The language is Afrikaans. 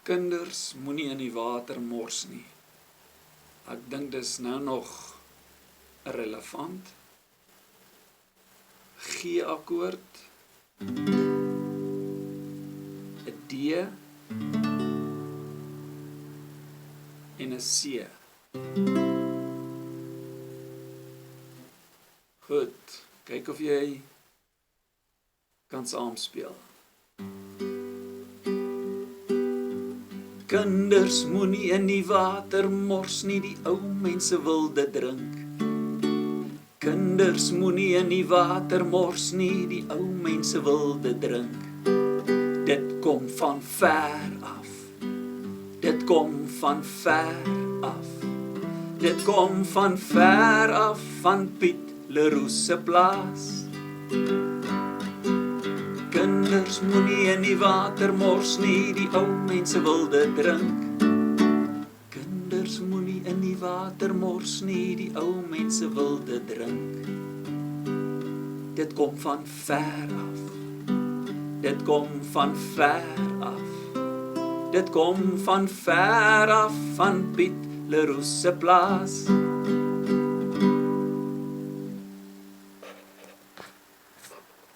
Kinders moenie in die water mors nie. Ek dink dis nou nog relevant. G-akkoord, 'n D en 'n C. Goed, kyk of jy kan saamspeel. Kinders moenie in die water mors nie, die ou mense wil dit drink. Kinders moenie in die water mors nie, die ou mense wil dit drink. Dit kom van ver af. Dit kom van ver af. Dit kom van ver af, van Piet Leroux se plaas. Kinders moenie in die water mors nie, die ou mense wil dit drink. Kinders moenie in die water mors nie, die ou mense wil dit drink. Dit kom van ver af. Dit kom van ver af. Dit kom van ver af, van Piet Leroux se plaas.